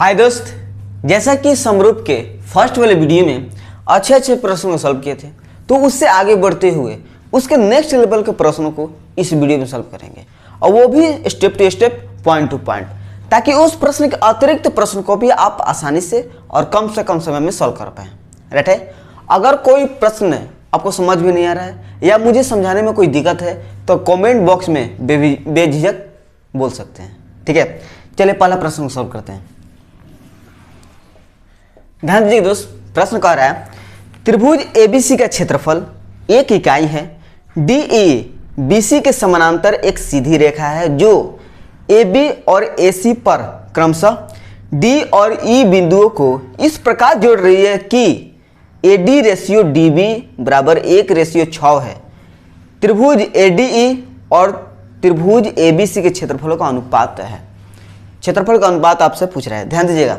हाय दोस्त, जैसा कि समरूप के फर्स्ट वाले वीडियो में अच्छे प्रश्नों को सॉल्व किए थे, तो उससे आगे बढ़ते हुए उसके नेक्स्ट लेवल के प्रश्नों को इस वीडियो में सॉल्व करेंगे, और वो भी step to step, point to point, ताकि उस प्रश्न के अतिरिक्त प्रश्न को भी आप आसानी से और कम से कम समय में सॉल्व कर पाएँ। राइट है। अगर कोई प्रश्न आपको समझ में नहीं आ रहा है या मुझे समझाने में कोई दिक्कत है तो कमेंट बॉक्स में बेझिझक बोल सकते हैं। ठीक है, चलिए पहला प्रश्न सॉल्व करते हैं। ध्यान दीजिए दोस्त, प्रश्न कह रहा है त्रिभुज एबीसी का क्षेत्रफल एक इकाई है। डीई बीसी के समानांतर एक सीधी रेखा है जो एबी और एसी पर क्रमशः डी और ई बिंदुओं को इस प्रकार जोड़ रही है कि एडी रेशियो डीबी बराबर 1:6 है। त्रिभुज एडीई और त्रिभुज एबीसी के क्षेत्रफलों का अनुपात है। क्षेत्रफल का अनुपात आपसे पूछ रहा है। ध्यान दीजिएगा,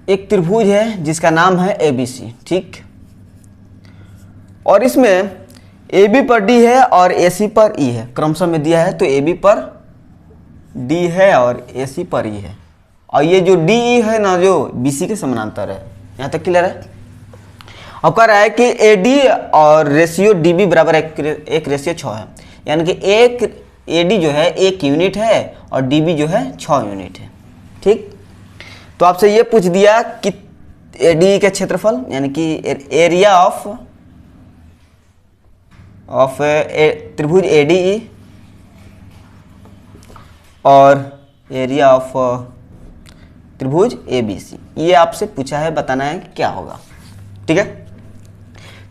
एक त्रिभुज है जिसका नाम है एबीसी, ठीक, और इसमें एबी पर डी है और एसी पर ई है, क्रमशः में दिया है। तो एबी पर डी है और एसी पर ई है, और ये जो डीई है ना, जो बीसी के समानांतर है। यहाँ तक क्लियर है। अब कह रहा है कि एडी और रेशियो डीबी बराबर 1:6 है, यानी कि एक एडी जो है 1 यूनिट है और डीबी जो है 6 यूनिट है। ठीक, तो आपसे ये पूछ दिया कि एडी का क्षेत्रफल यानी कि एरिया ऑफ त्रिभुज एडीई और एरिया ऑफ त्रिभुज एबीसी, ये आपसे पूछा है, बताना है कि क्या होगा। ठीक है,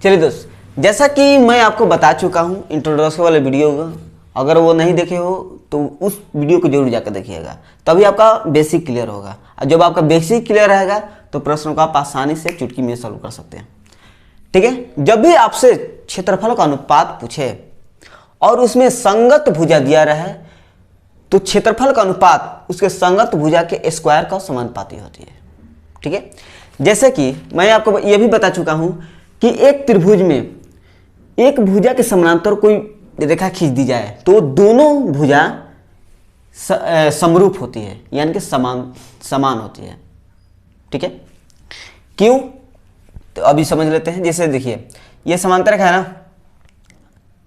चलिए दोस्त, जैसा कि मैं आपको बता चुका हूँ इंट्रोडक्शन वाले वीडियो का, अगर वो नहीं देखे हो तो उस वीडियो को जरूर जाकर देखिएगा, तभी आपका बेसिक क्लियर होगा। और जब आपका बेसिक क्लियर रहेगा तो प्रश्नों को आप आसानी से चुटकी में सॉल्व कर सकते हैं। ठीक है, जब भी आपसे क्षेत्रफल का अनुपात पूछे और उसमें संगत भुजा दिया रहे तो क्षेत्रफल का अनुपात उसके संगत भुजा के स्क्वायर का समानुपाती होती है। ठीक है, जैसे कि मैं आपको यह भी बता चुका हूं कि एक त्रिभुज में एक भुजा के समानांतर कोई रेखा खींच दी जाए तो दोनों भुजा समरूप होती है, यानी कि समान होती है। ठीक है, क्यों, तो अभी समझ लेते हैं। जैसे देखिए, ये समांतर रेखा है ना,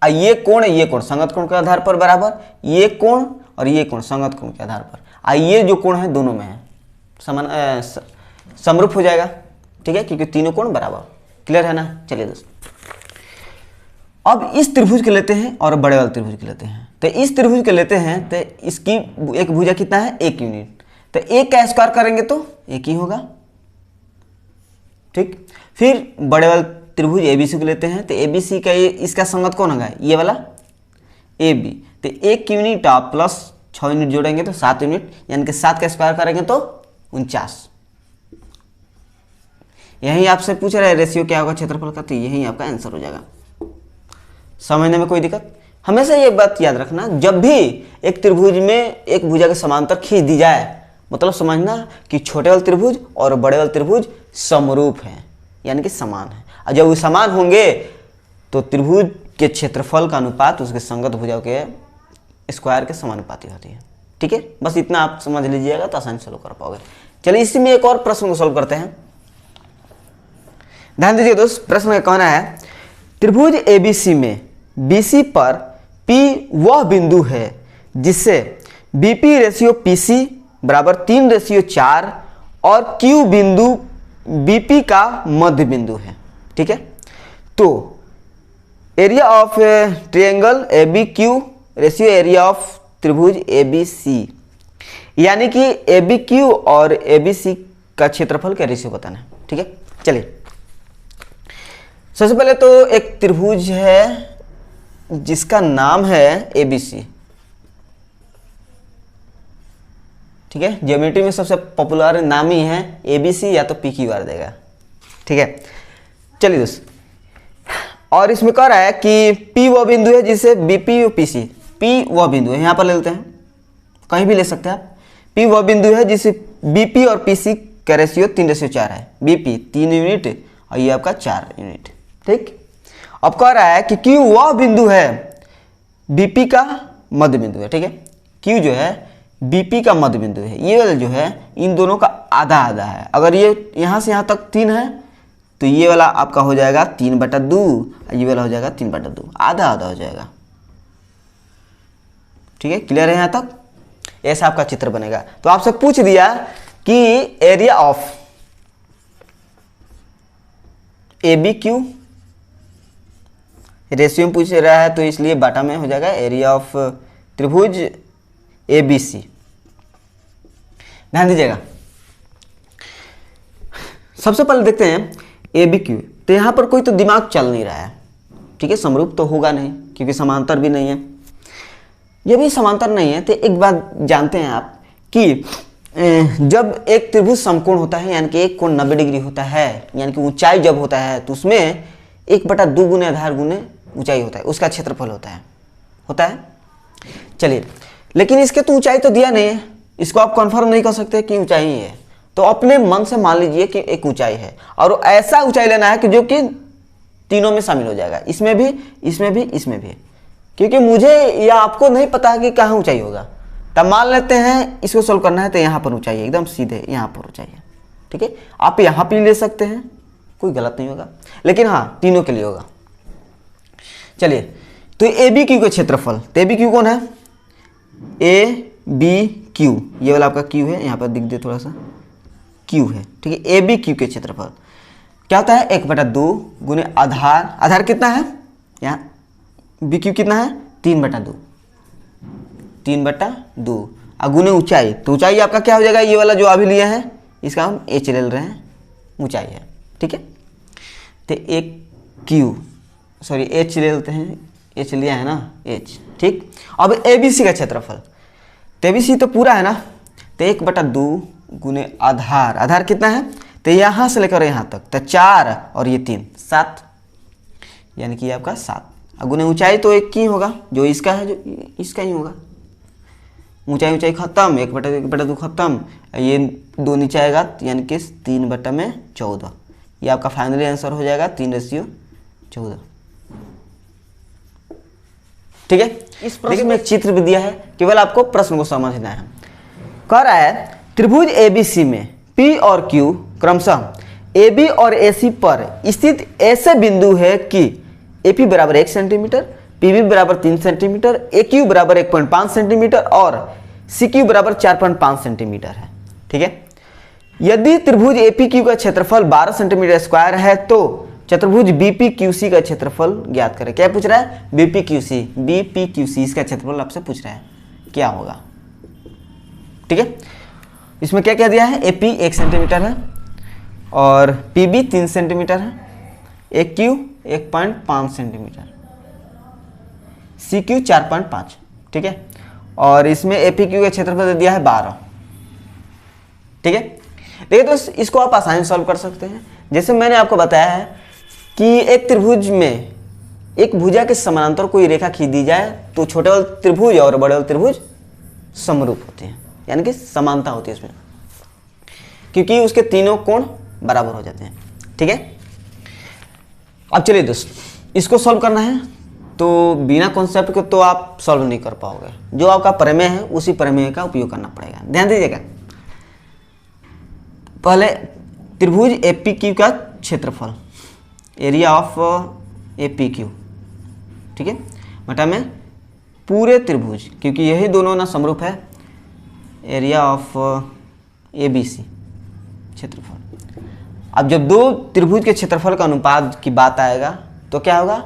ये कोण है, ये कोण संगत कोण के आधार पर बराबर, ये कोण और ये कोण संगत कोण के आधार पर, ये जो कोण है दोनों में है समान समरूप हो जाएगा। ठीक है, क्योंकि तीनों कोण बराबर। क्लियर है ना। चलिए दोस्त, अब इस त्रिभुज के लेते हैं और बड़े वाले त्रिभुज के लेते हैं। तो इस त्रिभुज के लेते हैं तो इसकी एक भुजा कितना है, 1 यूनिट, तो 1 का स्क्वायर करेंगे तो 1 ही होगा। ठीक, फिर बड़े वाले त्रिभुज एबीसी को लेते हैं, तो एबीसी का इसका संगत कौन होगा, ये वाला एबी, तो 1 यूनिट आप प्लस 6 यूनिट जोड़ेंगे तो 7 यूनिट, यानी कि 7 का स्क्वायर करेंगे तो 49। यही आपसे पूछ रहा है रेशियो क्या होगा क्षेत्रफल का, तो यही आपका आंसर हो जाएगा। समझने में कोई दिक्कत? हमेशा ये बात याद रखना, जब भी एक त्रिभुज में एक भुजा के समांतर खींच दी जाए, मतलब समझना कि छोटे वाले त्रिभुज और बड़े वाले त्रिभुज समरूप हैं, यानी कि समान है। और जब वो समान होंगे तो त्रिभुज के क्षेत्रफल का अनुपात उसके संगत भुजाओं के स्क्वायर के समानुपाती होती है। ठीक है, बस इतना आप समझ लीजिएगा तो आसानी से सॉल्व कर पाओगे। चलिए इसी में एक और प्रश्न को सॉल्व करते हैं। ध्यान दीजिए दोस्त, प्रश्न का कहना है त्रिभुज एबीसी में बीसी पर पी वह बिंदु है जिससे बीपी रेशियो पीसी बराबर 3:4 और क्यू बिंदु बीपी का मध्य बिंदु है। ठीक है, तो area of triangle AB Q ratio area of त्रिभुज एबीसी, यानी कि एबी क्यू और एबीसी का क्षेत्रफल का रेशियो बताना है। ठीक है, चलिए सबसे पहले तो एक त्रिभुज है जिसका नाम है एबीसी। ठीक है, ज्योमेट्री में सबसे पॉपुलर नाम ही है एबीसी, या तो पी क्यू आर देगा। ठीक है, चलिए दोस्त, और इसमें कह रहा है कि पी वह बिंदु है जिसे बीपी और पीसी, पी वह बिंदु है, यहां पर ले लेते हैं, कहीं भी ले सकते हैं आप। पी वह बिंदु है जिसे बीपी और पीसी का रेशियो 3:4 है। बीपी 3 यूनिट और ये आपका 4 यूनिट। ठीक, अब कह रहा है कि क्यू वह बिंदु है बीपी का मध्य बिंदु है। ठीक है, क्यू जो है बीपी का मध्य बिंदु है, ये वाला जो है इन दोनों का आधा आधा है। अगर ये यहाँ से यहाँ तक 3 है तो ये वाला आपका हो जाएगा 3/2, ये वाला हो जाएगा 3/2, आधा आधा हो जाएगा। ठीक है, क्लियर है यहाँ तक? ऐसा आपका चित्र बनेगा। तो आपसे पूछ दिया कि एरिया ऑफ ABQ रेशियो में पूछ रहा है, तो इसलिए बाटा में हो जाएगा एरिया ऑफ त्रिभुज ABC। ध्यान दीजिएगा, सबसे पहले देखते हैं ABQ। तो यहाँ पर कोई तो दिमाग चल नहीं रहा है, ठीक है, समरूप तो होगा नहीं क्योंकि समांतर भी नहीं है। ये भी समांतर नहीं है तो एक बात जानते हैं आप कि जब एक त्रिभुज समकोण होता है यानी कि एक कोण 90 डिग्री होता है, यानी कि ऊंचाई जब होता है तो उसमें 1/2 गुने आधार गुने ऊंचाई होता है, उसका क्षेत्रफल होता है। चलिए, लेकिन इसके तो ऊंचाई तो दिया नहीं है, इसको आप कंफर्म नहीं कर सकते कि ऊंचाई है, तो अपने मन से मान लीजिए कि एक ऊंचाई है और ऐसा ऊंचाई लेना है कि जो कि तीनों में शामिल हो जाएगा, इसमें भी, इसमें भी, इसमें भी, क्योंकि मुझे या आपको नहीं पता है कि कहाँ ऊंचाई होगा। तब मान लेते हैं इसको सोल्व करना है तो यहाँ पर ऊंचाई है, एकदम सीधे यहाँ पर ऊंचाई है। ठीक है, आप यहाँ पे ले सकते हैं, कोई गलत नहीं होगा, लेकिन हाँ तीनों के लिए होगा। चलिए, तो ABQ का क्षेत्रफल, तो ABQ कौन है? ABQ, ये वाला आपका Q है, यहाँ पर दिख दे थोड़ा सा, Q है। ठीक है, ABQ के क्षेत्रफल क्या होता है? 1/2 गुने आधार, आधार कितना है यहाँ? BQ कितना है? 3/2, 3/2 और गुने ऊंचाई, तो ऊंचाई आपका क्या हो जाएगा? ये वाला जो अभी लिया है इसका हम H ले रहे हैं, ऊंचाई है। ठीक है, तो H ले लेते हैं, H लिया है ना, H। ठीक, अब ABC का क्षेत्रफल, तो ABC तो पूरा है ना, तो 1/2 गुने आधार, आधार कितना है? तो यहाँ से लेकर यहाँ तक, तो 4 और ये 3, 7, यानी कि आपका 7 और गुने ऊंचाई तो एक ही होगा, जो इसका है जो इसका ही होगा। ऊंचाई खत्म, 1/2 खत्म, ये 2 नीचे आएगा यानी कि 3/14, ये आपका फाइनली आंसर हो जाएगा 3:14। ठीक है, इस प्रश्न में एक चित्र भी दिया है, केवल आपको प्रश्न को समझना है। कह रहा है त्रिभुज ABC में P और Q क्रमशः AB और AC पर स्थित ऐसे बिंदु है कि AP बराबर 1 सेंटीमीटर, PB बराबर 3 सेंटीमीटर, AQ बराबर 1.5 सेंटीमीटर और CQ बराबर 4.5 सेंटीमीटर है। ठीक है, यदि त्रिभुज APQ का क्षेत्रफल 12 सेंटीमीटर स्क्वायर है तो चतुर्भुज BPQC का क्षेत्रफल ज्ञात करें। क्या पूछ रहा है? BPQC इसका क्षेत्रफल आपसे पूछ रहा है, क्या होगा? ठीक है, इसमें क्या क्या दिया है? AP 1 सेंटीमीटर है और PB 3 सेंटीमीटर है, AQ 1.5 सेंटीमीटर, CQ 4.5। ठीक है, और इसमें APQ का क्षेत्रफल दे दिया है 12। ठीक है, देखिए तो इसको आप आसानी से सॉल्व कर सकते हैं। जैसे मैंने आपको बताया है कि एक त्रिभुज में एक भुजा के समानांतर कोई रेखा खींच दी जाए तो छोटे वाले त्रिभुज और बड़े वाले त्रिभुज समरूप होते हैं, यानी कि समानता होती है इसमें, क्योंकि उसके तीनों कोण बराबर हो जाते हैं। ठीक है, अब चलिए दोस्त, इसको सॉल्व करना है तो बिना कॉन्सेप्ट को तो आप सॉल्व नहीं कर पाओगे, जो आपका प्रमेय है उसी प्रमेय का उपयोग करना पड़ेगा। ध्यान दीजिएगा, पहले त्रिभुज APQ का क्षेत्रफल, एरिया ऑफ APQ, ठीक है, बटा में पूरे त्रिभुज, क्योंकि यही दोनों ना समरूप है, एरिया ऑफ ABC क्षेत्रफल। अब जब दो त्रिभुज के क्षेत्रफल का अनुपात की बात आएगा तो क्या होगा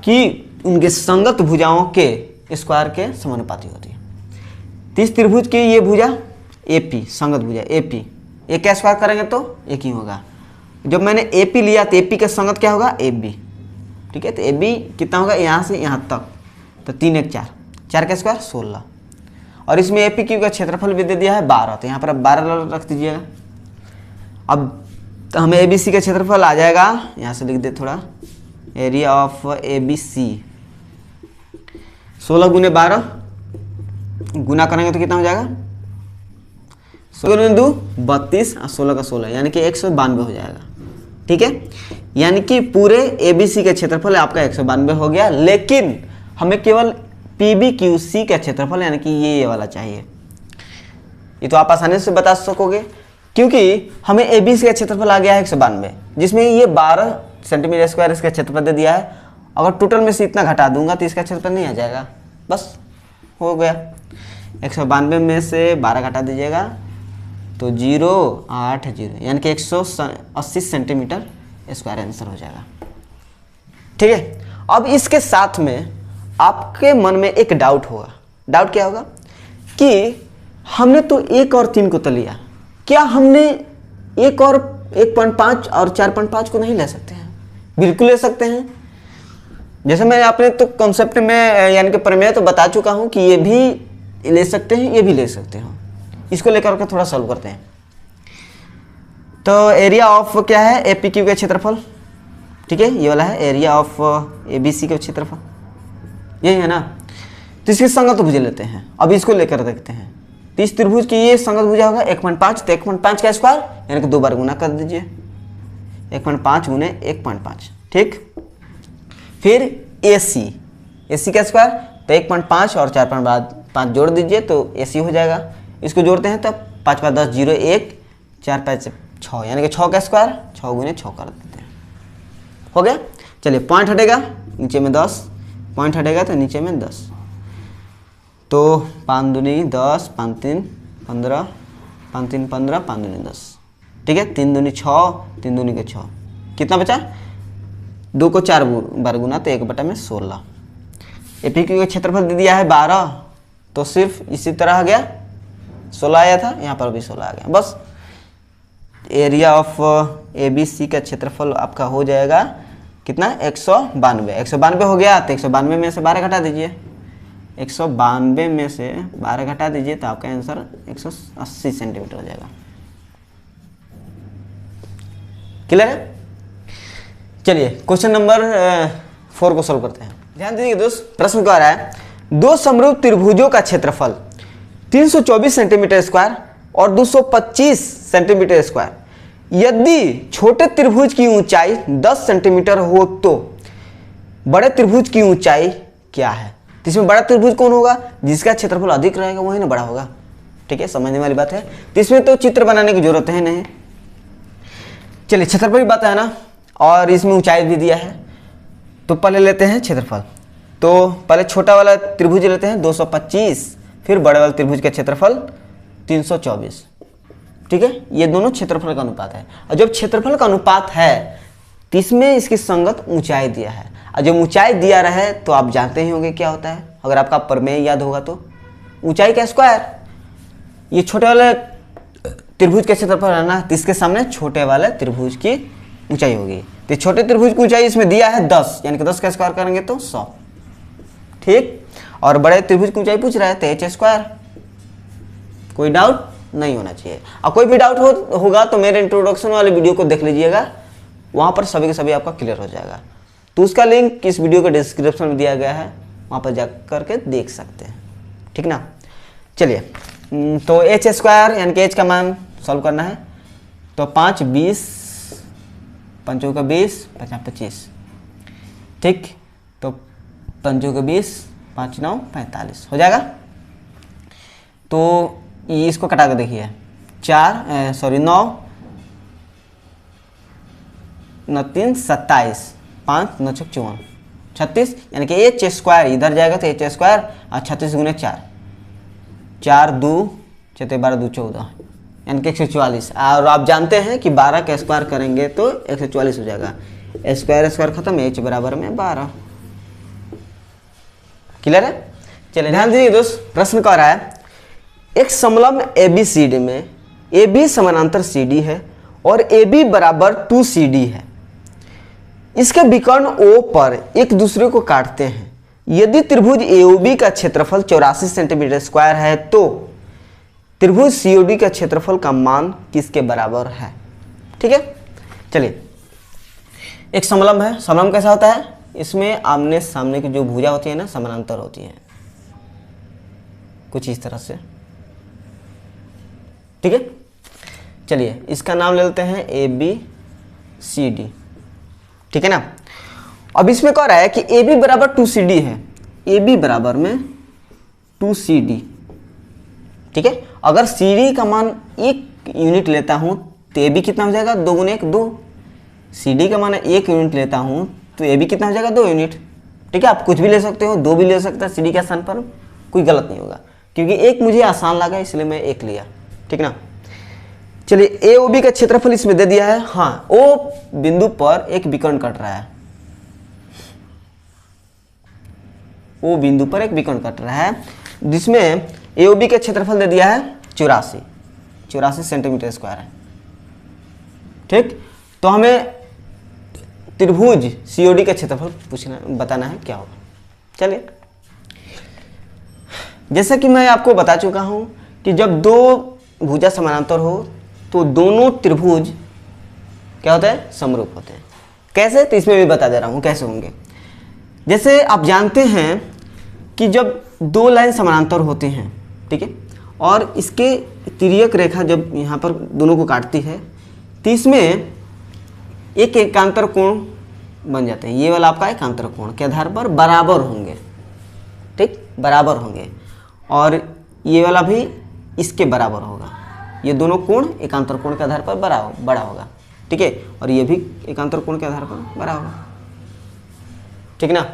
कि उनके संगत भुजाओं के स्क्वायर के समानुपाती होती है। तो इस त्रिभुज की ये भुजा AP, संगत भुजा AP, एक का स्क्वायर करेंगे तो एक ही होगा। जब मैंने AP लिया तो AP का संगत क्या होगा? AB। ठीक है, तो AB कितना होगा? यहाँ से यहाँ तक, तो 3 1 4, 4 का स्क्वायर 16, और इसमें APQ का क्षेत्रफल भी दे दिया है 12, तो यहाँ पर अब 12 रख दीजिएगा। अब तो हमें ABC का क्षेत्रफल आ जाएगा, यहाँ से लिख दे थोड़ा, एरिया ऑफ ABC 16 गुने 12, गुना करेंगे तो कितना हो जाएगा? 16 2 32 और 16 का 16, यानी कि 192 हो जाएगा। ठीक है, यानी कि पूरे ABC का क्षेत्रफल आपका 192 हो गया, लेकिन हमें केवल PBQC का क्षेत्रफल यानी कि ये वाला चाहिए। ये तो आप आसानी से बता सकोगे, क्योंकि हमें ए बी सी का क्षेत्रफल आ गया है 192, जिसमें ये 12 सेंटीमीटर स्क्वायर इसका क्षेत्रफल दे दिया है। अगर टोटल में से इतना घटा दूंगा तो इसका क्षेत्रफल नहीं आ जाएगा, बस हो गया। 192 में से 12 घटा दीजिएगा तो 080, यानी कि 180 सेंटीमीटर स्क्वायर आंसर हो जाएगा। ठीक है, अब इसके साथ में आपके मन में एक डाउट होगा। डाउट क्या होगा कि हमने तो 1 और 3 को तो लिया, क्या हमने 1 और 1.5 और 4.5 को नहीं ले सकते हैं? बिल्कुल ले सकते हैं। जैसे मैं अपने तो कॉन्सेप्ट में यानी कि प्रमेय तो बता चुका हूं कि ये भी ले सकते हैं, ये भी ले सकते हैं। इसको लेकर के थोड़ा सॉल्व करते हैं। तो एरिया ऑफ क्या है, एपीक्यू का क्षेत्रफल, ठीक है, ये वाला है एरिया ऑफ एबीसी का क्षेत्रफल, यही है ना। तो इसकी संगत भुजा लेते हैं, अब इसको लेकर देखते हैं। तो इस त्रिभुज की ये संगत भुजा होगा 1.5, तो 1.5 का स्क्वायर यानी कि 2 बार गुना कर दीजिए, 1.5 गुने 1.5, ठीक। फिर एसी, एसी का स्क्वायर तो 1.5 और 4.5 जोड़ दीजिए तो एसी हो जाएगा। इसको जोड़ते हैं तो 5 5 10 0 1 4 5 6, यानी कि 6 का स्क्वायर 6 गुने 6 कर देते हैं, हो गया। चलिए पॉइंट हटेगा, नीचे में 10, पॉइंट हटेगा तो नीचे में 10, तो 5 दूनी 10, 5 3 15, 5 3 15, 5 दूनी 10, ठीक है। 3 दूनी 6, 3 दूनी के 6, कितना बचा? 2 को 4 बार गुना तो 1/16। एपीक्यू का क्षेत्रफल दे दिया है 12, तो सिर्फ इसी तरह आ गया, 16 आया था, यहाँ पर भी 16 आ गया। बस एरिया ऑफ एबीसी का क्षेत्रफल आपका हो जाएगा कितना? 192। 192 हो गया तो 192 में से 12 घटा दीजिए, 192 में से 12 घटा दीजिए तो आपका आंसर 180 सेंटीमीटर हो जाएगा। क्लियर है? चलिए क्वेश्चन नंबर 4 को सोल्व करते हैं। ध्यान दीजिए दोस्त, प्रश्न क्या आ रहा है, दो समरूप त्रिभुजों का क्षेत्रफल 324 सेंटीमीटर स्क्वायर और 225 सेंटीमीटर स्क्वायर, यदि छोटे त्रिभुज की ऊंचाई 10 सेंटीमीटर हो तो बड़े त्रिभुज की ऊंचाई क्या है? तो इसमें बड़ा त्रिभुज कौन होगा? जिसका क्षेत्रफल अधिक रहेगा वही ना बड़ा होगा, ठीक है, समझने वाली बात है। तो इसमें तो चित्र बनाने की जरूरत है नहीं। चलिए क्षेत्रफल की बात है ना, और इसमें ऊंचाई भी दिया है, तो पहले लेते हैं क्षेत्रफल। तो पहले छोटा वाला त्रिभुज लेते हैं 225, फिर बड़े वाले त्रिभुज का क्षेत्रफल 324, ठीक है। ये दोनों क्षेत्रफल का अनुपात है, और जब क्षेत्रफल का अनुपात है तो इसमें इसकी संगत ऊंचाई दिया है, और जब ऊंचाई दिया रहे तो आप जानते ही होंगे क्या होता है, अगर आपका प्रमेय याद होगा तो ऊंचाई का स्क्वायर। ये छोटे वाले त्रिभुज का क्षेत्रफल है ना, तो इसके सामने छोटे वाले त्रिभुज की ऊंचाई होगी। तो छोटे त्रिभुज की ऊंचाई इसमें दिया है 10, यानी कि 10 का स्क्वायर करेंगे तो 100, ठीक। और बड़े त्रिभुज की ऊंचाई पूछ रहा है तो h स्क्वायर। कोई डाउट नहीं होना चाहिए, और कोई भी डाउट होगा तो मेरे इंट्रोडक्शन वाले वीडियो को देख लीजिएगा, वहां पर सभी के सभी आपका क्लियर हो जाएगा। तो उसका लिंक इस वीडियो के डिस्क्रिप्शन में दिया गया है, वहां पर जा करके देख सकते हैं, ठीक ना। चलिए तो h स्क्वायर यानी कि h का मान सॉल्व करना है। तो 5 20, 5 का 20, 50 25, ठीक। तो 5 का 20, 5 9 45 हो जाएगा। तो इसको कटा कर देखिए, 9 9 3 27, 5 9 6 54, 36, यानी कि h स्क्वायर इधर जाएगा तो h स्क्वायर, और 36 गुने 4, 4 2 4 12 2 14, यानी कि 144। और आप जानते हैं कि 12 का स्क्वायर करेंगे तो 144 हो जाएगा। स्क्वायर स्क्वायर खत्म, h बराबर में 12। क्लियर है? चलिए ध्यान दीजिए दोस्त, प्रश्न कह रहा है एक समलंब ABCD में AB समानांतर CD है और AB बराबर 2CD है। इसके विकर्ण O पर एक दूसरे को काटते हैं। यदि त्रिभुज AOB का क्षेत्रफल 84 सेंटीमीटर स्क्वायर है तो त्रिभुज COD का क्षेत्रफल का मान किसके बराबर है? ठीक है, चलिए एक समलंब है। समलंब कैसा होता है? इसमें आमने सामने की जो भुजा होती है ना, समानांतर होती है, कुछ इस तरह से, ठीक है। चलिए इसका नाम ले लेते हैं ABCD, ठीक है ना। अब इसमें कह रहा है कि AB बराबर 2CD है, AB बराबर में 2CD, ठीक है। अगर सी डी का मान 1 यूनिट लेता हूँ तो ए बी कितना हो जाएगा, 2 गुने 1 2। सी डी का मान 1 यूनिट लेता हूँ तो ए बी कितना हो जाएगा, 2 यूनिट। ठीक है, आप कुछ भी ले सकते हो, 2 भी ले सकते हैं सी डी के स्थान पर, कोई गलत नहीं होगा, क्योंकि 1 मुझे आसान लगा इसलिए मैं 1 लिया। ठीक ना। चलिए ए ओ बी का क्षेत्रफल इसमें दे दिया है। हाँ, ओ बिंदु पर एक विकर्ण कट रहा है, ओ बिंदु पर एक विकर्ण कट रहा है, जिसमें ए ओ बी का क्षेत्रफल दे दिया है 84 सेंटीमीटर स्क्वायर है। ठीक, तो हमें त्रिभुज सीओडी का क्षेत्रफल बताना है क्या होगा। चलिए, जैसा कि मैं आपको बता चुका हूं कि जब 2 भुजा समानांतर हो तो दोनों त्रिभुज क्या होता है, समरूप होते हैं। कैसे, तो इसमें भी बता दे रहा हूं कैसे होंगे। जैसे आप जानते हैं कि जब 2 लाइन समानांतर होते हैं, ठीक है, और इसके तिर्यक रेखा जब यहाँ पर दोनों को काटती है तो इसमें एक एकांतर कोण बन जाते हैं। ये वाला आपका एकांतर कोण के आधार पर बराबर होंगे, ठीक, बराबर होंगे, और ये वाला भी इसके बराबर होगा। ये दोनों कोण एकांतर कोण के आधार पर बड़ा होगा, ठीक है, और ये भी एकांतर कोण के आधार पर बड़ा होगा। ठीक ना।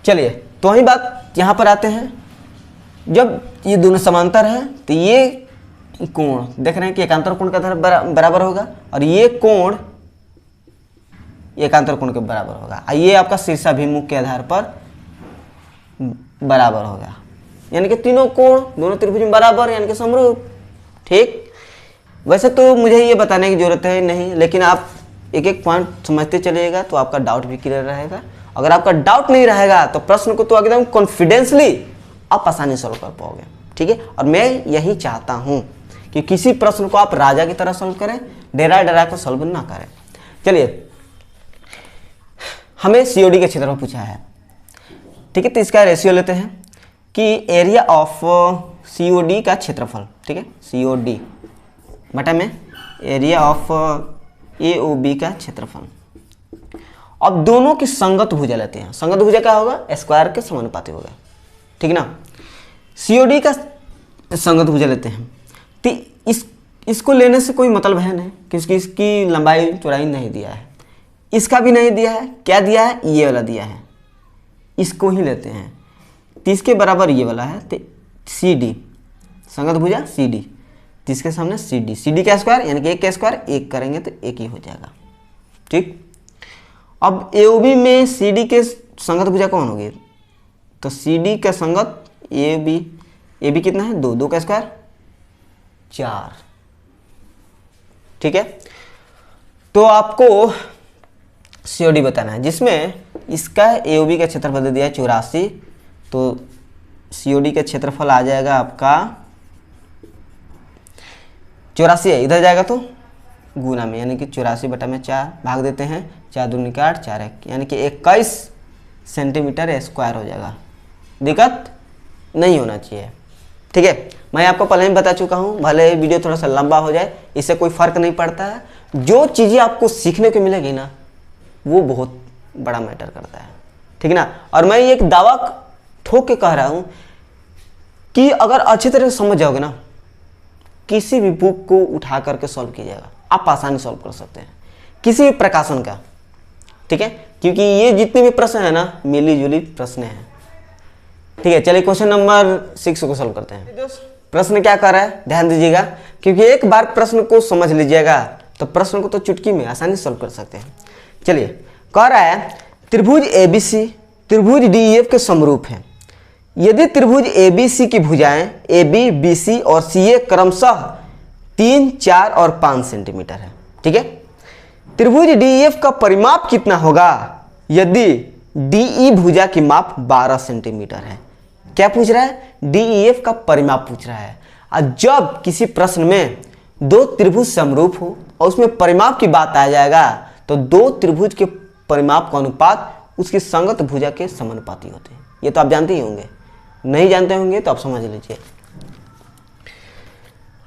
चलिए, तो वही बात यहाँ पर आते हैं। जब ये दोनों समांतर है तो ये कोण देख रहे हैं कि एकांतर कोण के आधार पर बराबर होगा, और ये कोण एकांतर कोण के बराबर होगा, और ये आपका शीर्षाभिमुख के आधार पर बराबर होगा। यानी कि तीनों कोण दोनों त्रिभुज में बराबर, यानी कि समरूप। ठीक, वैसे तो मुझे ये बताने की जरूरत है नहीं, लेकिन आप एक एक पॉइंट समझते चलिएगा तो आपका डाउट भी क्लियर रहेगा। अगर आपका डाउट नहीं रहेगा तो प्रश्न को तो एकदम कॉन्फिडेंसली आप आसानी सॉल्व कर पाओगे। ठीक है, और मैं यही चाहता हूं कि किसी प्रश्न को आप राजा की तरह सॉल्व करें, डरा डरा कर सॉल्व ना करें। चलिए, हमें सीओडी का क्षेत्रफल पूछा है, ठीक है, तो इसका रेशियो लेते हैं कि एरिया ऑफ सीओडी का क्षेत्रफल, ठीक है, सीओडी बटा में एरिया ऑफ एओबी का क्षेत्रफल। अब दोनों की संगत भुजा लेते हैं। संगत भुजा क्या होगा, स्क्वायर के समानुपाती होगा। ठीक ना। सीओडी का संगत भुजा लेते हैं तो इसको लेने से कोई मतलब है नहीं, क्योंकि इसकी लंबाई चौड़ाई नहीं दिया है, इसका भी नहीं दिया है। क्या दिया है, ये वाला दिया है, इसको ही लेते हैं। 30 के बराबर ये वाला है, तो सी डी संगत भुजा सी डी, 30 के सामने सी डी का स्क्वायर यानी कि 1 का स्क्वायर 1 करेंगे तो 1 ही हो जाएगा। ठीक, अब एओबी में सी डी के संगत भुजा कौन होगी, तो सी डी का संगत ए बी कितना है, 2 का स्क्वायर 4। ठीक है, तो आपको सीओडी बताना है, जिसमें इसका एओबी का क्षेत्रफल दे दिया है 84, तो सीओडी का क्षेत्रफल आ जाएगा आपका 84 है, इधर जाएगा तो गुना में, यानी कि 84 बटा में 4 भाग देते हैं, 4 दूनी 8 4 1, यानी कि 21 सेंटीमीटर स्क्वायर हो जाएगा। दिक्कत नहीं होना चाहिए। ठीक है, मैं आपको पहले ही बता चुका हूँ, भले वीडियो थोड़ा सा लंबा हो जाए, इससे कोई फर्क नहीं पड़ता है। जो चीज़ें आपको सीखने को मिलेगी ना, वो बहुत बड़ा मैटर करता है। ठीक ना। और मैं एक दावा ठोक के कह रहा हूँ कि अगर अच्छी तरह से समझ जाओगे ना, किसी भी बुक को उठा करके सॉल्व कीजिएगा, आप आसानी सॉल्व कर सकते हैं, किसी भी प्रकाशन का। ठीक है, क्योंकि ये जितने भी प्रश्न है ना, मिली जुली प्रश्न है। ठीक है, चलिए क्वेश्चन नंबर 6 को सॉल्व करते हैं। प्रश्न क्या कर रहा है, ध्यान दीजिएगा, क्योंकि एक बार प्रश्न को समझ लीजिएगा तो प्रश्न को तो चुटकी में आसानी सॉल्व कर सकते हैं। चलिए, कह रहा है त्रिभुज एबीसी त्रिभुज डीईएफ के समरूप है। यदि त्रिभुज एबीसी की भुजाएं AB, BC और CA क्रमशः 3, 4 और 5 सेंटीमीटर है। ठीक है, त्रिभुज DEF का परिमाप कितना होगा यदि DE भुजा की माप 12 सेंटीमीटर है। क्या पूछ रहा है, DEF का परिमाप पूछ रहा है। और जब किसी प्रश्न में 2 त्रिभुज समरूप हो और उसमें परिमाप की बात आ जाएगा तो 2 त्रिभुज के परिमाप का अनुपात उसकी संगत भुजा के समानुपाती होते हैं। ये तो आप जानते ही होंगे, नहीं जानते होंगे तो आप समझ लीजिए।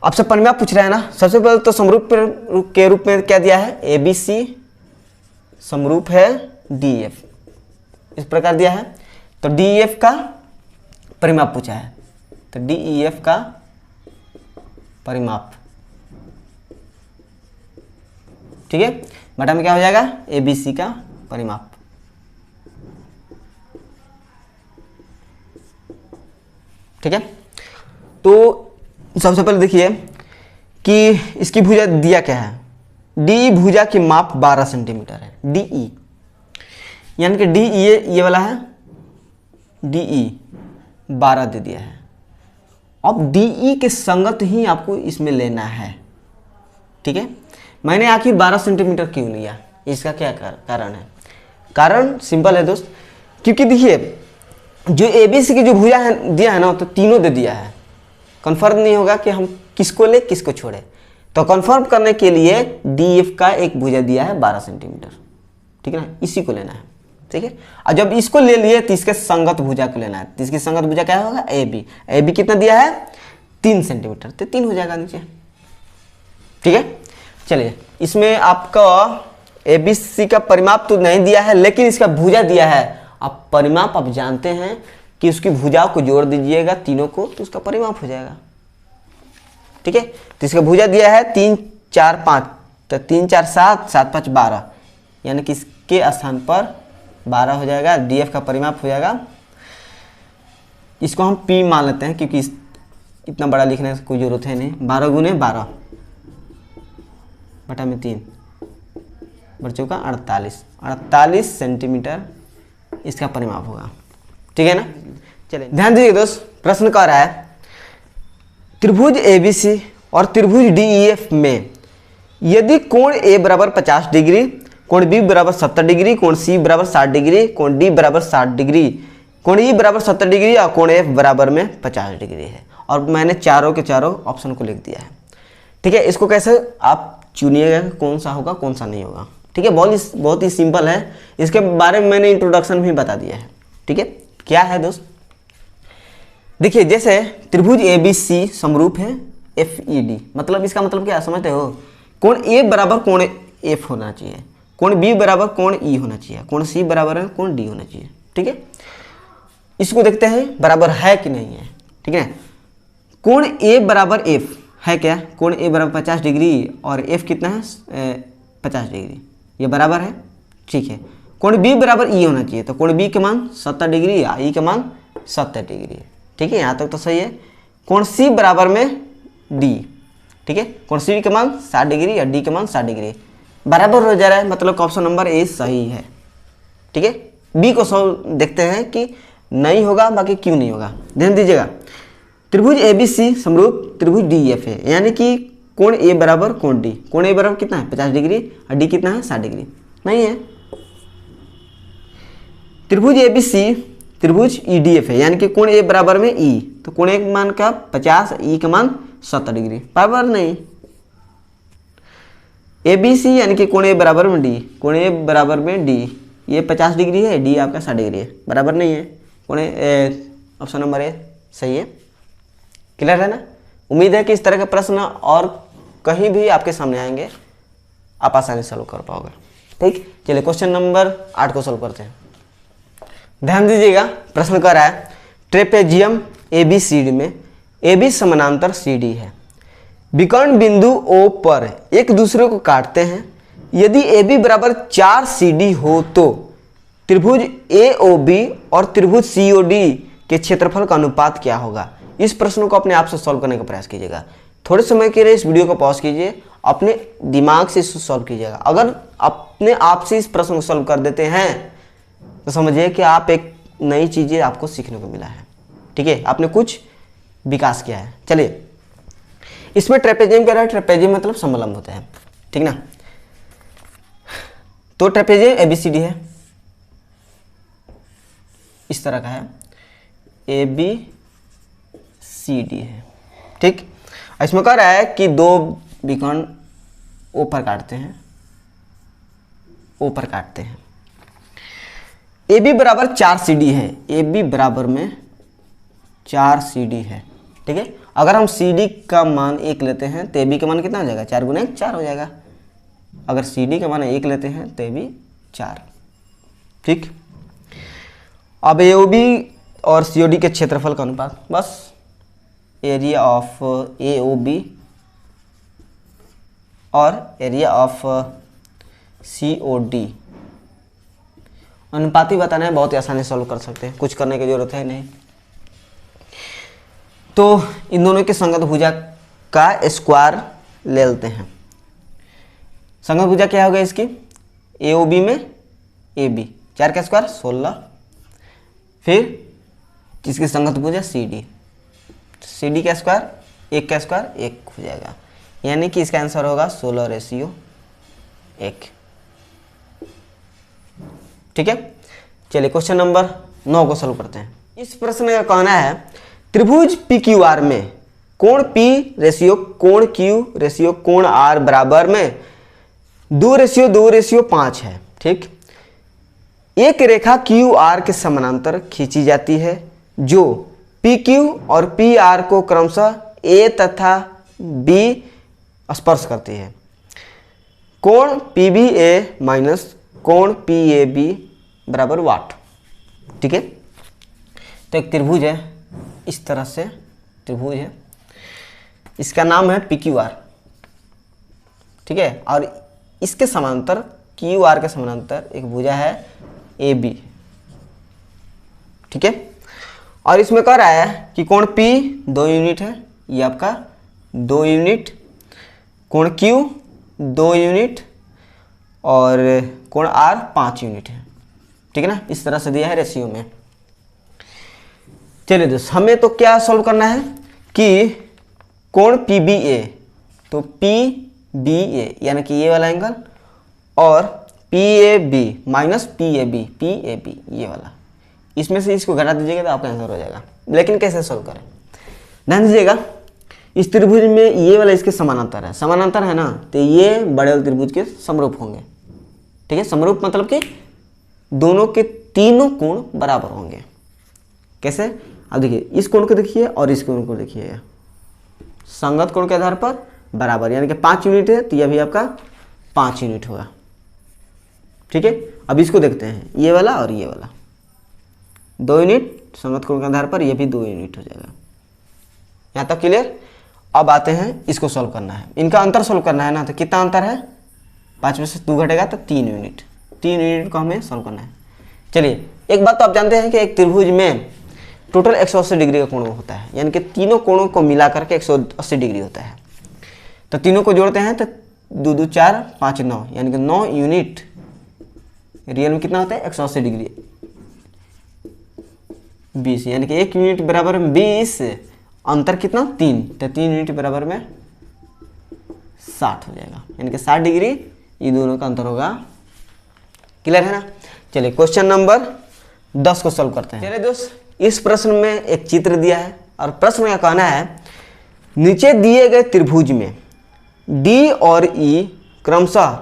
आपसे परिमाप पूछ रहा है ना, सबसे पहले तो समरूप के रूप में क्या दिया है, ABC समरूप है DEF, इस प्रकार दिया है। तो DEF का परिमाप पूछा है, तो DEF का परिमाप, ठीक है, बटा में क्या हो जाएगा, ABC का परिमाप। ठीक है, तो सबसे पहले देखिए कि इसकी भुजा दिया क्या है, डी भुजा की माप 12 सेंटीमीटर है, DE, यानी कि डी ये वाला है, DE 12 दे दिया है। अब DE के संगत ही आपको इसमें लेना है, ठीक है। मैंने आखिर 12 सेंटीमीटर क्यों लिया, इसका क्या कारण है, कारण सिंपल है दोस्त, क्योंकि देखिए जो ABC की जो भुजा है दिया है ना, तो तीनों दे दिया है, कंफर्म नहीं होगा कि हम किसको ले किसको छोड़े, तो कंफर्म करने के लिए DF का एक भुजा दिया है 12 सेंटीमीटर, ठीक है ना, इसी को लेना है, ठीक है। और जब इसको ले लिए तो इसके संगत भुजा को लेना है, तो इसकी संगत भुजा क्या होगा, AB कितना दिया है, 3 सेंटीमीटर, तो 3 हो जाएगा नीचे, ठीक है। चलिए, इसमें आपका ABC का परिमाप तो नहीं दिया है, लेकिन इसका भुजा दिया है। अब परिमाप आप जानते हैं कि उसकी भुजाओं को जोड़ दीजिएगा तीनों को, तो उसका परिमाप हो जाएगा, ठीक है। तो इसका भुजा दिया है 3 4 5, तो 3 4 7, 7 5 12, यानी कि इसके स्थान पर 12 हो जाएगा, DF का परिमाप हो जाएगा, इसको हम P मान लेते हैं क्योंकि इतना बड़ा लिखने की कोई जरूरत है नहीं, 12 गुने 12 बटा में 3 बच्चों का 48 सेंटीमीटर इसका परिमाप होगा, ठीक है ना। चलिए ध्यान दीजिए दोस्त, प्रश्न कह रहा है त्रिभुज ABC और त्रिभुज DEF में यदि कोण A बराबर 50 डिग्री, कोण B बराबर 70 डिग्री, कोण C बराबर 60 डिग्री, कोण D बराबर 60 डिग्री, कोण E बराबर 70 डिग्री और कोण F बराबर में 50 डिग्री है, और मैंने चारों के चारों ऑप्शन को लिख दिया है, ठीक है। इसको कैसे आप चुनिएगा कौन सा होगा कौन सा नहीं होगा, ठीक है, बहुत ही सिंपल है, इसके बारे में मैंने इंट्रोडक्शन भी बता दिया है, ठीक है। क्या है दोस्त, देखिए जैसे त्रिभुज ABC समरूप है FED, मतलब इसका मतलब क्या समझते हो, कोण A बराबर कोण F होना चाहिए, कोण B बराबर कोण E होना चाहिए, कोण C बराबर है कोण D होना चाहिए, ठीक है। इसको देखते हैं बराबर है कि नहीं है, ठीक है। कोण A बराबर F है क्या, कोण A बराबर 50 डिग्री और F कितना है 50 डिग्री, ये बराबर है, ठीक है। कोण B बराबर E होना चाहिए, तो कोण B के मान 70 डिग्री या E के मान 70 डिग्री, ठीक है, यहाँ तक तो सही है। कोण C बराबर में D, ठीक है, कोण C के मान 60 डिग्री या D के मान 60 डिग्री, बराबर हो जा रहा है, मतलब ऑप्शन नंबर A सही है, ठीक है। B को सॉल्व देखते हैं कि नहीं होगा, बाकी क्यों नहीं होगा, ध्यान दीजिएगा। त्रिभुज ABC समरूप त्रिभुज DEF है, यानी कि कोण A बराबर कोण D, कोण A बराबर कितना है 50 डिग्री और D कितना है 60 डिग्री, नहीं है। त्रिभुज ABC त्रिभुज EDF है, यानी कि कोण A बराबर में E, तो कोण A का मान क्या 50, E का मान 70 डिग्री, बराबर नहीं। ABC यानी कि कोण A बराबर में D, कोण A बराबर में D, ये 50 डिग्री है, D आपका 60 डिग्री है, बराबर नहीं है। कोण ऑप्शन नंबर A सही है, क्लियर है ना। उम्मीद है कि इस तरह के प्रश्न और कहीं भी आपके सामने आएंगे, आप आसानी से सॉल्व कर पाओगे, ठीक। चलिए क्वेश्चन नंबर 8 को सॉल्व करते हैं। ध्यान दीजिएगा, प्रश्न कर रहा है ट्रेपेजियम ABCD में AB समानांतर CD है, विकर्ण बिंदु O पर एक दूसरे को काटते हैं, यदि AB बराबर 4 CD हो तो त्रिभुज AOB और त्रिभुज COD के क्षेत्रफल का अनुपात क्या होगा। इस प्रश्न को अपने आप से सॉल्व करने का प्रयास कीजिएगा, थोड़े समय के लिए इस वीडियो को पॉज कीजिए, अपने दिमाग से इसको सॉल्व कीजिएगा। अगर अपने आप से इस प्रश्न को सॉल्व कर देते हैं तो समझिए कि आप एक नई चीज़ें आपको सीखने को मिला है, ठीक है, आपने कुछ विकास किया है। चलिए, इसमें ट्रेपेजियम कह रहा है, ट्रेपेजियम मतलब समलंब होता है, ठीक ना। तो ट्रेपेजियम ABCD है, इस तरह का है, ABCD है, ठीक। इसमें कह रहा है कि दो विकर्ण O पर काटते हैं, O पर काटते हैं, AB बराबर 4 CD है, AB बराबर में 4 CD है, ठीक है। अगर हम CD का मान 1 लेते हैं तो AB का मान कितना हो जाएगा, 4 गुना 1 4 हो जाएगा। अगर CD का मान 1 लेते हैं तो AB 4, ठीक। अब AOB और COD के क्षेत्रफल का अनुपात, बस एरिया ऑफ AOB और एरिया ऑफ COD। अनुपाती बताना है, बहुत ही आसानी से सॉल्व कर सकते हैं, कुछ करने की जरूरत है नहीं। तो इन दोनों के संगत भुजा का स्क्वायर ले लेते हैं। संगत भुजा क्या होगा इसकी, AOB में AB, 4 का स्क्वायर 16, फिर इसकी संगत भुजा CD का स्क्वायर 1 का स्क्वायर 1 हो जाएगा, यानी कि इसका आंसर होगा 16:1। ठीक है, चलिए क्वेश्चन नंबर 9 को सॉल्व करते हैं। इस प्रश्न का कहना है त्रिभुज PQR में कोण P रेशियो कोण Q रेशियो कोण R बराबर में 2:2:5 है। ठीक, एक रेखा QR के समानांतर खींची जाती है जो PQ और PR को क्रमशः A तथा B स्पर्श करती है। कोण PBA माइनस कोण PAB बराबर वाट। ठीक है, तो एक त्रिभुज है, इस तरह से त्रिभुज है, इसका नाम है PQR। ठीक है, और इसके समांतर QR के समांतर एक भुजा है AB। ठीक है, और इसमें कह रहा है कि कोण P 2 यूनिट है, ये आपका 2 यूनिट, कोण Q 2 यूनिट और कोण R 5 यूनिट है। ठीक है ना, इस तरह से दिया है रेशियो में। चलिए दोस्त, हमें तो क्या सॉल्व करना है कि कोण PBA, तो PBA यानी कि ये वाला एंगल और PAB माइनस PAB ये वाला, इसमें से इसको घटा दीजिएगा तो आपका आंसर हो जाएगा। लेकिन कैसे सॉल्व करें, ध्यान दीजिएगा, इस त्रिभुज में ये वाला इसके समानांतर है, समानांतर है ना, तो ये बड़े वाले त्रिभुज के समरूप होंगे। ठीक है, समरूप मतलब कि दोनों के तीनों कोण बराबर होंगे। कैसे, अब देखिए इस कोण को देखिए और इस कोण को देखिए, संगत कोण के आधार पर बराबर, यानी कि 5 यूनिट है तो यह भी आपका 5 यूनिट होगा। ठीक है, अब इसको देखते हैं, ये वाला और ये वाला 2 यूनिट, संगत कोण के आधार पर यह भी 2 यूनिट हो जाएगा। यहाँ तक क्लियर। अब आते हैं, इसको सॉल्व करना है, इनका अंतर सॉल्व करना है ना, तो कितना अंतर है, 5 में से 2 घटेगा तो 3 यूनिट, 3 यूनिट को हमें सॉल्व करना है। चलिए, एक बात तो आप जानते हैं कि एक त्रिभुज में टोटल 180 डिग्री का कोण होता है, यानी कि तीनों कोणों को मिला करके 180 डिग्री होता है। तो तीनों को जोड़ते हैं तो 2 2 4 5 9, यानी कि 9 यूनिट रियल में कितना होता है 180 डिग्री 20, यानी कि 1 यूनिट बराबर में 20, अंतर कितना 3, तो 3 यूनिट बराबर में 60 हो जाएगा, यानी कि 60 डिग्री ये दोनों का अंतर होगा। क्लियर है ना। चलिए क्वेश्चन नंबर 10 को सॉल्व करते हैं। चलिए दोस्त, इस प्रश्न में एक चित्र दिया है और प्रश्न का कहना है नीचे दिए गए त्रिभुज में D और E क्रमशः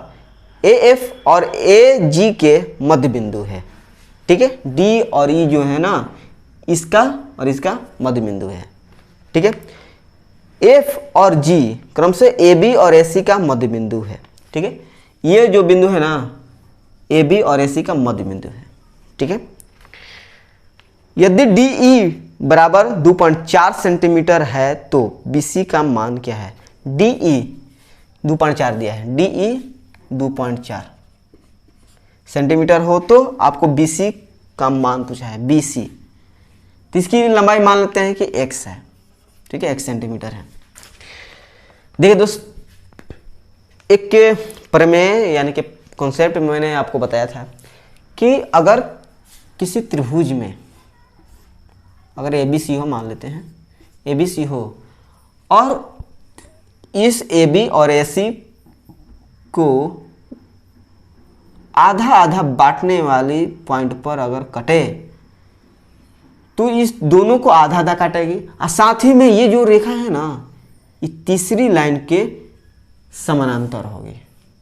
AF और AG के मध्य बिंदु है। ठीक है, D और E जो है ना, इसका और इसका मध्य बिंदु है। ठीक है, F और G क्रमशः AB और AC का मध्य बिंदु है। ठीक है, ये जो बिंदु है ना AB और AC का मध्य बिंदु है। ठीक है, यदि DE बराबर 2.4 सेंटीमीटर है तो BC का मान क्या है। DE 2.4 दिया है, DE 2.4 सेंटीमीटर हो तो आपको BC का मान पूछा है, BC, तो इसकी लंबाई मान लेते हैं कि x है। ठीक है, x सेंटीमीटर है। देखिए दोस्त, एक प्रमेय यानी कि कॉन्सेप्ट मैंने आपको बताया था कि अगर किसी त्रिभुज में अगर ABC हो, मान लेते हैं ABC हो, और इस AB और AC को आधा आधा बांटने वाली पॉइंट पर अगर कटे तो इस दोनों को आधा आधा काटेगी, और साथ ही में ये जो रेखा है ना, ये तीसरी लाइन के समानांतर होगी।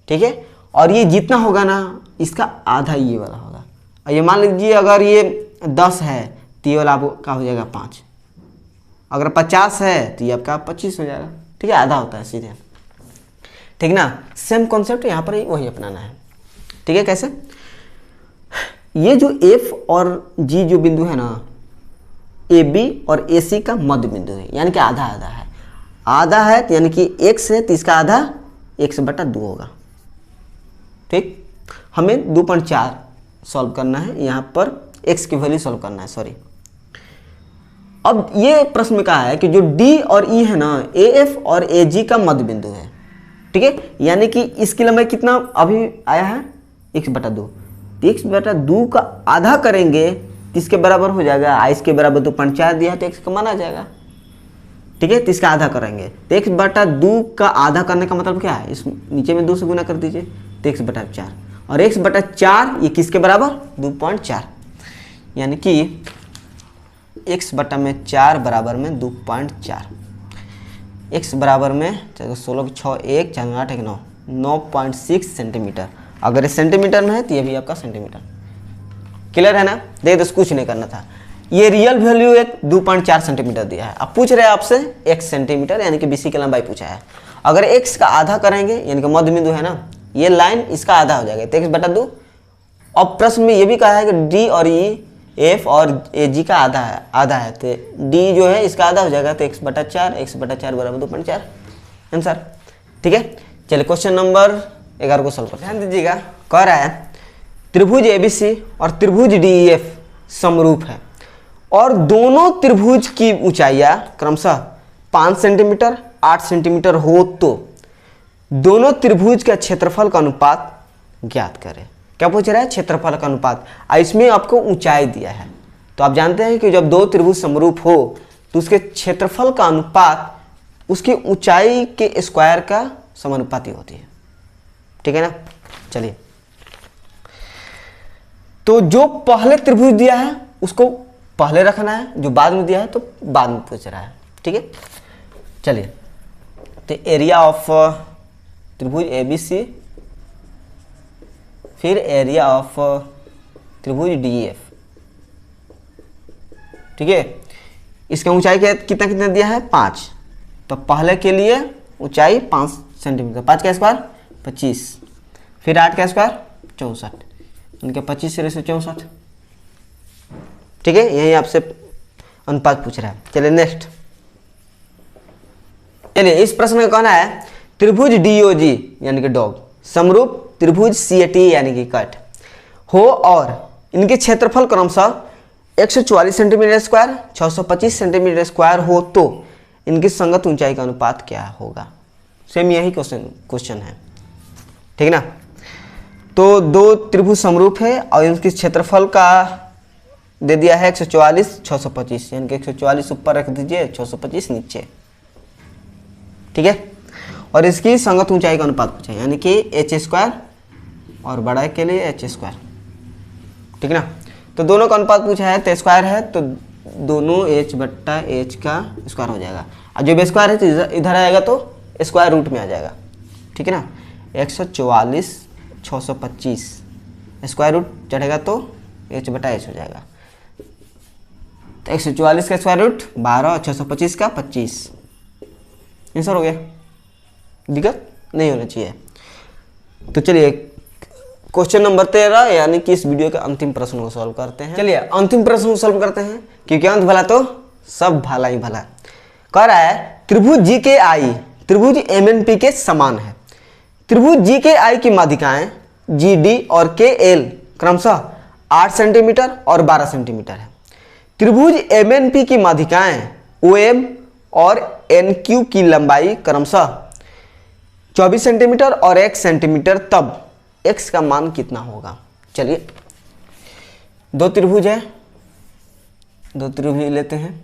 ठीक है, और ये जितना होगा ना, इसका आधा ये वाला होगा। और ये मान लीजिए अगर ये 10 है तो ये वाला आपका हो जाएगा 5, अगर 50 है तो ये आपका 25 हो जाएगा। ठीक है, आधा होता है सीधे। ठीक ना, सेम कॉन्सेप्ट यहाँ पर वही अपनाना है। ठीक है, कैसे, ये जो F और G जो बिंदु है ना, AB और AC का मध्य बिंदु है, यानी कि आधा आधा है। आधा है तो यानी कि x है तो इसका आधा x/2 होगा। ठीक, हमें 2.4 सॉल्व करना है, यहाँ पर x की वैल्यू सॉल्व करना है, सॉरी। अब ये प्रश्न में कहा है कि जो D और E है ना, AF और AG का मध्य बिंदु है। ठीक है, यानी कि इसकी लंबाई कितना अभी आया है, x/2। तो x/2 का आधा करेंगे किसके बराबर हो जाएगा, i के बराबर 2.4 दिया है तो x का मान आ जाएगा। ठीक है, तो इसका आधा करेंगे तो x/2 का आधा करने का मतलब क्या है, इस नीचे में 2 से गुना कर दीजिए तो x/4, और x/4 ये किसके बराबर 2.4, यानी कि x/4 बराबर में 2.4, x बराबर में 16 6 1 4 8 1 9 9.6 सेंटीमीटर। अगर ये सेंटीमीटर में है तो ये भी आपका सेंटीमीटर। क्लियर है ना, देख दोस्त कुछ नहीं करना था। ये रियल वैल्यू एक 2.4 सेंटीमीटर दिया है, अब पूछ रहे हैं आपसे x सेंटीमीटर यानी कि BC की लंबाई पूछा है। अगर x का आधा करेंगे यानी कि मध्य बिंदु है ना, ये लाइन इसका आधा हो जाएगा तो x/2। अब प्रश्न में ये भी कहा है कि D और E, F और AG का आधा है तो D जो है इसका आधा हो जाएगा तो x/4 बराबर 2.4 आंसर। ठीक है, चलिए क्वेश्चन नंबर 11 को सॉल्व करते हैं। ध्यान दीजिएगा, कह रहा है त्रिभुज ABC और त्रिभुज DEF समरूप है और दोनों त्रिभुज की ऊंचाइयां क्रमशः 5 सेंटीमीटर 8 सेंटीमीटर हो तो दोनों त्रिभुज का क्षेत्रफल का अनुपात ज्ञात करें। क्या पूछ रहा है, क्षेत्रफल का अनुपात। इसमें आपको ऊंचाई दिया है, तो आप जानते हैं कि जब दो त्रिभुज समरूप हो तो उसके क्षेत्रफल का अनुपात उसकी ऊंचाई के स्क्वायर का समानुपाती होती है। ठीक है ना, चलिए तो जो पहले त्रिभुज दिया है उसको पहले रखना है, जो बाद में दिया है तो बाद में पूछ रहा है। ठीक है, चलिए तो एरिया ऑफ त्रिभुज ABC फिर एरिया ऑफ त्रिभुज DEF। ठीक है, इसका ऊंचाई कितना कितना दिया है 5, तो पहले के लिए ऊंचाई 5 सेंटीमीटर, 5 का स्क्वायर 25, फिर 8 का स्क्वायर 64, इनके 25 से 64। ठीक है, यही आपसे अनुपात पूछ रहा है। चलिए नेक्स्ट, चलिए इस प्रश्न में कहना है त्रिभुज DOG यानी कि डॉग समरूप त्रिभुज CAT यानी कि कट हो और इनके क्षेत्रफल क्रमशः 144 सेंटीमीटर स्क्वायर 625 सेंटीमीटर स्क्वायर हो तो इनकी संगत ऊंचाई का अनुपात क्या होगा। सेम यही क्वेश्चन है। ठीक ना, तो दो त्रिभुज समरूप है और इनके क्षेत्रफल का दे दिया है 144 625, यानी कि 144 ऊपर रख दीजिए 625 नीचे। ठीक है, और इसकी संगत ऊंचाई का अनुपात पूछा है यानी कि h² और बड़ा के लिए h²। ठीक ना, तो दोनों का अनुपात पूछा है तो स्क्वायर है तो दोनों h/h का स्क्वायर हो जाएगा, और जब स्क्वायर है तो इधर आएगा तो स्क्वायर रूट में आ जाएगा। ठीक है ना, 144 625 स्क्वायर रूट चढ़ेगा तो h/h हो जाएगा, तो 144 का स्क्वायर रूट 12, 625 का 25, आंसर हो गया। दिक्कत नहीं होना चाहिए। तो चलिए क्वेश्चन नंबर 13 यानी कि इस वीडियो के अंतिम प्रश्न को सॉल्व करते हैं। चलिए अंतिम प्रश्न को सॉल्व करते हैं, क्योंकि अंत भला तो सब भला ही भला। कह रहा है त्रिभुज GKI त्रिभुज MNP के समान है। त्रिभुज GKI की माध्यिकाएं GD और KL क्रमशः 8 सेंटीमीटर और 12 सेंटीमीटर है। त्रिभुज MNP की माध्यिकाएं OM और NQ की लंबाई क्रमशः 24 सेंटीमीटर और 1 सेंटीमीटर, तब x का मान कितना होगा। चलिए दो त्रिभुज है, दो त्रिभुज लेते हैं,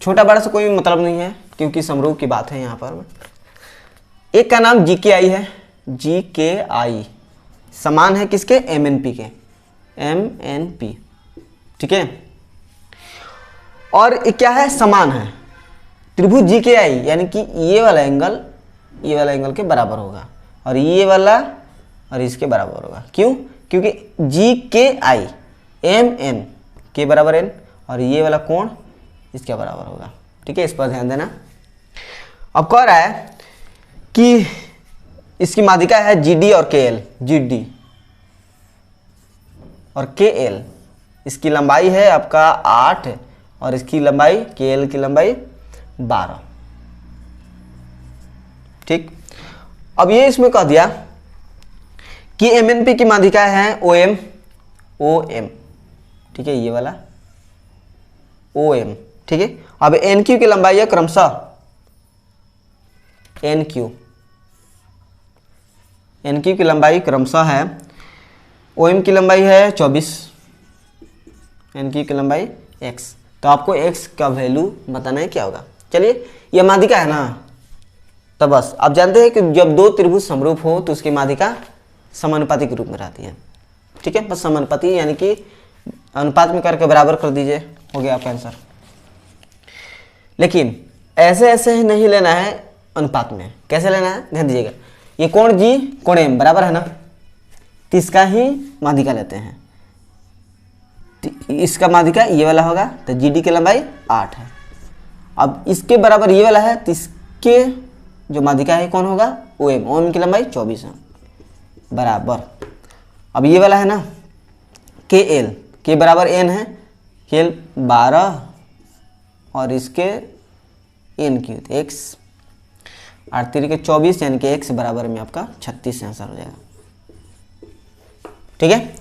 छोटा बड़ा से कोई मतलब नहीं है क्योंकि समरूप की बात है यहाँ पर। एक का नाम GKI है, GKI समान है किसके, MNP के, MNP। ठीक है, और क्या है, समान है। त्रिभुज GKI यानी कि ये वाला एंगल के बराबर होगा और ये वाला और इसके बराबर होगा। क्यों, क्योंकि GKI MN के बराबर N और ये वाला कोण इसके बराबर होगा। ठीक है, इस पर ध्यान देना। अब कह रहा है कि इसकी माध्यिका है GD और KL, GD और KL, इसकी लंबाई है आपका 8 और इसकी लंबाई KL की लंबाई 12। ठीक, अब ये इसमें कह दिया कि MNP की माध्यिका है OM, OM, ठीक है, ये वाला OM, ठीक है। अब NQ की लंबाई है क्रमशः NQ की लंबाई क्रमशः है, OM की लंबाई है 24, NQ की लंबाई x, तो आपको x का वैल्यू बताना है क्या होगा। चलिए, यह माध्यिका है ना, तो बस आप जानते हैं कि जब दो त्रिभुज समरूप हो तो उसकी माध्यिका समानुपाती के रूप में रहती है, ठीक है। बस समानुपाती यानी कि अनुपात में करके बराबर कर दीजिए, हो गया आपका आंसर। लेकिन ऐसे ऐसे नहीं लेना है अनुपात में, कैसे लेना है ध्यान दीजिएगा। ये कोण G कोण M बराबर है ना, तो इसका ही माध्यिका लेते हैं, इसका माध्यिका ये वाला होगा, तो GD की लंबाई 8 है। अब इसके बराबर ये वाला है, तो इसके जो माध्यिका है कौन होगा, OM, OM की लंबाई 24 है बराबर। अब ये वाला है ना KL, के बराबर N है, KL 12 और इसके NQ x, 8 3 के 24 यानी कि x बराबर में आपका 36 आंसर हो जाएगा, ठीक है।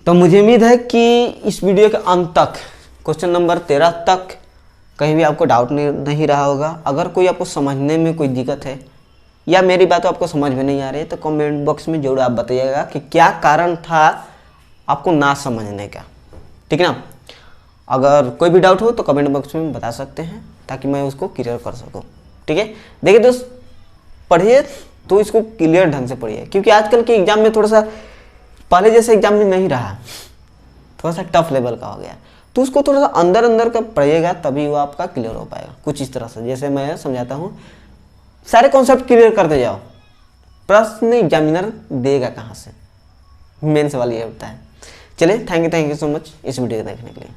तो मुझे उम्मीद है कि इस वीडियो के अंत तक क्वेश्चन नंबर 13 तक कहीं भी आपको डाउट नहीं रहा होगा। अगर कोई आपको समझने में कोई दिक्कत है या मेरी बात आपको समझ में नहीं आ रही है तो कमेंट बॉक्स में जरूर आप बताइएगा कि क्या कारण था आपको ना समझने का, ठीक है ना। अगर कोई भी डाउट हो तो कमेंट बॉक्स में बता सकते हैं ताकि मैं उसको क्लियर कर सकूँ, ठीक है। देखिए दोस्त, पढ़िए तो इसको क्लियर ढंग से पढ़िए, क्योंकि आजकल के एग्जाम में थोड़ा सा पहले जैसे एग्जाम में नहीं रहा, थोड़ा सा टफ लेवल का हो गया, तो उसको थोड़ा सा अंदर अंदर का पढ़िएगा तभी वो आपका क्लियर हो पाएगा। कुछ इस तरह से जैसे मैं समझाता हूँ, सारे कॉन्सेप्ट क्लियर करते जाओ, प्रश्न एग्जामिनर देगा कहाँ से, मेन सवाल ये होता है। चलिए, थैंक यू सो मच इस वीडियो को देखने के लिए।